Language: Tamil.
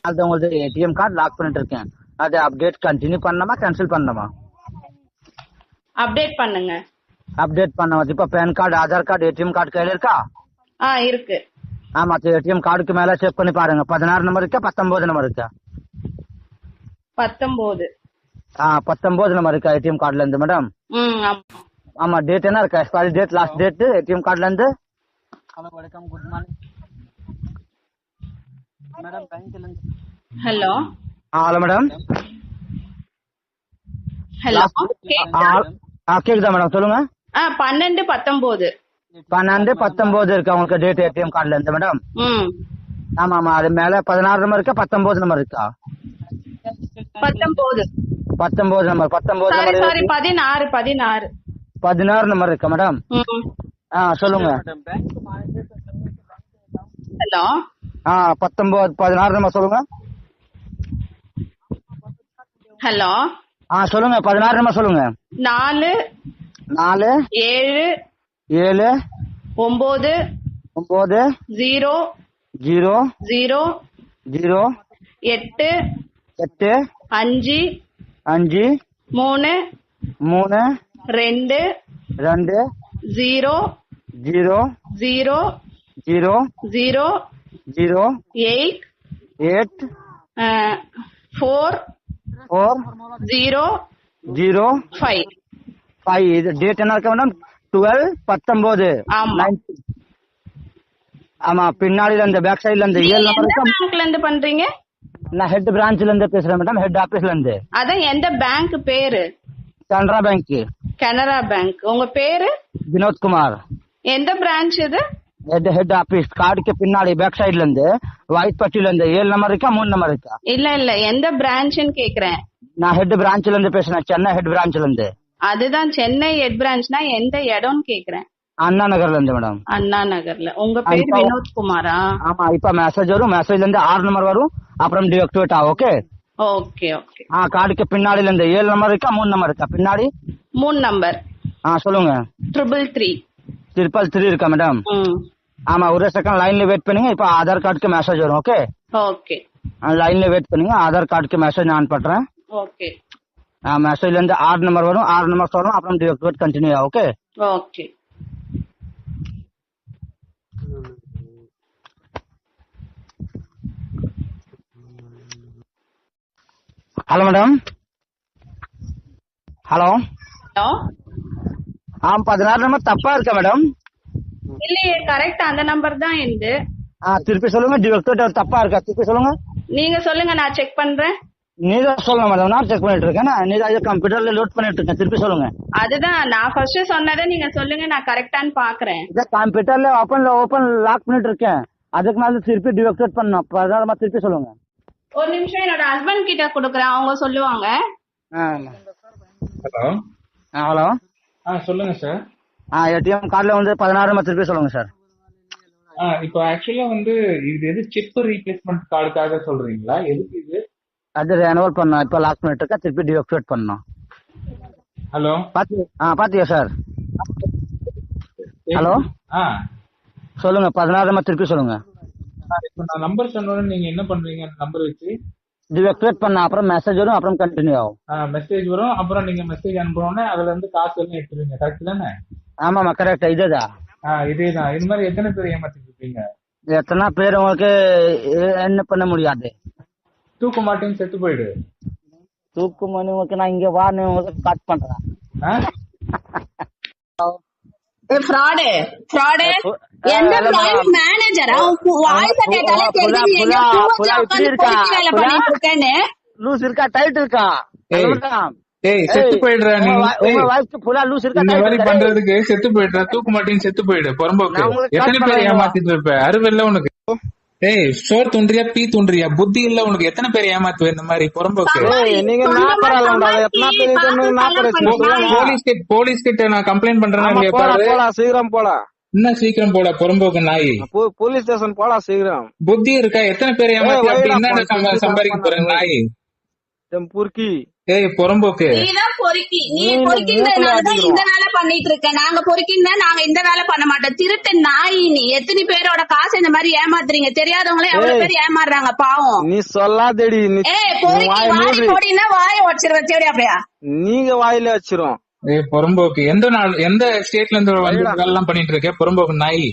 அது உங்களுக்கு ஏடிஎம் கார்டு லாக் பண்ணிட்டு இருக்கேன். அது அப்டேட் கண்டினியூ பண்ணணுமா கேன்சல் பண்ணணுமா? அப்டேட் பண்ணுங்க. அப்டேட் பண்ண இப்ப pan card, Aadhaar card, ATM card கையில இருக்கா? இருக்கு. ஆமா, ஏடிஎம் கார்டுக்கு மேல செக் பண்ணி பாருங்க. 16 நம்பர் இருக்கா, 19 நம்பர் இருக்கா? 19. 19 நம்பர் இருக்கா ஏடிஎம் கார்டுல இருந்து மேடம்? ஆமா, டேட் என்ன இருக்கா? Expiry date, last date ATM கார்டுல இருந்து. ஹலோ, வணக்கம், குட் மார்னிங் மேடம், பேங்க்ல இருந்து. ஹலோ. Hello madam. ஹலோ, கேக்குதா மேடம்? சொல்லுங்க. 12/19. 12/19 இருக்கா உங்களுக்கு டேட் ஏடிஎம் கார்டுல இருந்து மேடம்? ஆமா ஆமா, அது மேல 16 நம்பர் இருக்கா, 19 நம்பர் இருக்கா? 19. 19 நம்பர். 19 சாரி 16. 16 நம்பர் இருக்கா மேடம்? சொல்லுங்க. ஹலோ. 16 நம்பர் சொல்லுங்க. ஹலோ. சொல்லுங்க, 16 நம்பர் சொல்லுங்க. 4 7 9 9 0 0 0 0 8 8 5 5 3 3 2 2 0 0 0 0 0 0 8 8 4 4 0 0 5. 5. இது டேட் என்ன இருக்கா மேடம்? 12/19. ஆமா, பின்னாடில இந்த பேக் சைடுல இந்த 7 நம்பர் இருக்கா? பேங்க்ல இருந்து பண்றீங்க? நான் ஹெட் பிரான்ச்ல இருந்து பேசுறேன் மேடம், ஹெட் ஆபீஸ்ல இருந்து. அதான் எந்த பேங்க் பேரு? கனரா பேங்க். கனரா பேங்க். உங்க பேரு? வினோத் குமார். எந்த பிரான்ச் இது? Head office. கார்டுக்கு பின்னாடி பேக் சைடுல இருந்து ஒயிட் பட்டியில இருந்து 7 நம்பர் இருக்கா, 3 நம்பர் இருக்கா? இல்ல எந்த பிரான்ச்னு கேக்குறேன். நான் ஹெட் பிரான்ச்ல இருந்து பேசுறேன், சென்னை ஹெட் பிரான்ச்ல இருந்து. அதுதான் சென்னை ஹெட் பிரான்ச்னா எந்த இடம்னு கேக்குறேன். அண்ணா நகர்ல இருந்து மேடம். அண்ணா நகர்ல. உங்க பேர் வினோத் குமாரா? ஆமா, இப்ப மெசேஜ் வரும், மெசேஜ்ல இருந்து 6 நம்பர் வரும், அப்புறம் டிஆக்டிவேட் ஆகும். Okay okay okay. கார்டுக்கு பின்னாடில இருந்து 7 நம்பர் இருக்கா, 3 நம்பர் இருக்கா? பின்னாடி 3 நம்பர். சொல்லுங்க. 333. 333 இருக்கா மேடம்? ஆமா, ஒரு செகண்ட் லைன்ல வெயிட் பண்ணுங்க. இப்ப ஆதார் கார்டுக்கு மெசேஜ் வரும். Okay okay. லைன்ல வெயிட் பண்ணுங்க. ஆதார் கார்டுக்கு மெசேஜ் நான் பண்றேன். ஓகே. மெசேஜ்ல இருந்து 6 நம்பர் வரும், 6 நம்பர் சொல்லணும், அப்புறம் டிஆக்டிவேட் கண்டினியூ ஆகும். Okay okay. Hello madam. Hello. Hello. 16 number தப்பா இருக்கா மேடம்? இல்லையே, கரெக்ட் அந்த நம்பர் தான் இருந்து. திருப்பி சொல்லுங்க. டிஆக்டிவேட் தப்பா இருக்கா? திருப்பி சொல்லுங்க. நீங்க சொல்லுங்க, நான் செக் பண்றேன். நீதான் சொல்லணும் மேடம், நான் செக் பண்ணிட்டு இருக்கேன். நீதான் கம்ப்யூட்டர்ல லோட் பண்ணிட்டு இருக்கேன். திருப்பி சொல்லுங்க. அதுதான் நான் ஃபர்ஸ்ட் சொன்னதை நீங்க சொல்லுங்க, நான் கரெக்டான்னு பாக்குறேன். கம்ப்யூட்டர்ல ஓபன் லாக் பண்ணிட்டு இருக்கேன். அதுக்கு மேல திருப்பி டிஆக்டிவேட் பண்ணணும். 16 நம்பர் திருப்பி சொல்லுங்க. ஒரு நிமிஷம், என்னோட ஹஸ்பண்ட் கிட்ட கொடுக்குறேன், அவங்க சொல்லுவாங்க. ஹலோ. ஹலோ. சொல்லுங்க சார். ஏடிஎம் கார்டுல வந்து 16 நம்பர் திருப்பி சொல்லுங்க சார். இப்போ ஆக்சுவலா வந்து இது எது சிப் ரீப்ளேஸ்மெண்ட் கார்டுக்காக சொல்றீங்களா? எதுக்கு இது? அது ரெனோவல் பண்ணோம், இப்ப லாக் பண்ணிட்டு இருக்கேன், திருப்பி டிஆக்டிவேட் பண்ணணும். ஹலோ. பாத்தியா சார்? ஹலோ. சொல்லுங்க, 16 நம்பர் திருப்பி சொல்லுங்க. இப்போ நான் நம்பர் சொன்னோட நீங்க என்ன பண்றீங்க? நம்பர் வச்சு டிஆக்டிவேட் பண்ண அப்புறம் மெசேஜ் வரும், அப்புறம் கண்டினியூ ஆகும். மெசேஜ் வரும், அப்புறம் நீங்க மெசேஜ் அனுப்புறோன்னே அதுல இருந்து காசு எல்லாம் எடுத்துருவீங்க. கரெக்ட் தானே? ஆமாமா, கரெக்ட். இதுதான். இதேதான். இது மாதிரி எத்தனை பேர் ஏமாத்திட்டு இருக்கீங்க? எத்தனை பேர் உங்களுக்கு என்ன பண்ண முடியாது. தூக்க மாட்டேன்னு செத்து போயிடு. தூக்கு மணி உங்களுக்கு நான் இங்க வா, உங்களுக்கு காட் பண்றேன். ஃப்ராடு எந்த பிரைவேட் மேனேஜரா வாய்ஸ் கேட்டாலே தெரியுது லூஸ் இருக்கா, டைட் இருக்கா? செத்து போயிடுற நீ. உங்க வாய்ஸ்க்கு ஃபுல்லா லூஸ் இருக்கா, இந்த மாதிரி பண்றதுக்கு செத்து போயிடுற. தூக்க மாட்டேன்னு செத்து போயிடு. புறம்போக்கு. எத்தனை பேர் ஏமாத்திட்டு இருப்ப? அறிவில்ல உனக்கு? சோர் துன்றியா பீ துன்றியா? புத்தி இல்ல உனக்கு? எத்தனை பேர் ஏமாத்துவ இந்த மாதிரி புறம்போக்கு? போலீஸ் கிட்ட நான் கம்ப்ளைண்ட் பண்றேன்னா இல்லையா? சீக்கிரம் போல. என்ன சீக்கிரம் போல? புறம்போக்கு நாய். போலீஸ் ஸ்டேஷன் போல சீக்கிரம். புத்தி இருக்கா? எத்தனை பேர் ஏமாத்தி என்ன சம்பாதிக்க போற நாய்? புர்க்கி. புறம்போக்கு. நீதான் பொறுக்கி நீ பொறுக்கின்றதுனாலதான் இந்த வேலை பண்ணிட்டு இருக்க. நாங்க பொறுக்கின்னா நாங்க இந்த வேலை பண்ண மாட்டோம். திருட்டு நாய் நீ. எத்தனை பேரோட காசு இந்த மாதிரி ஏமாத்துறீங்க? தெரியாதவங்களே எவ்வளவு பேர் ஏமாறுறாங்க பாவம். நீ சொல்லாதடி. பொறுக்கி வாய் போடினா வாயை வச்சிரு வச்சேடி அப்படியா? நீங்க வாயில வச்சிரும். புறம்போக்கு எந்த ஸ்டேட்ல இருந்து வந்து வேலை எல்லாம் பண்ணிட்டு இருக்க? புறம்போக்கு நாய்.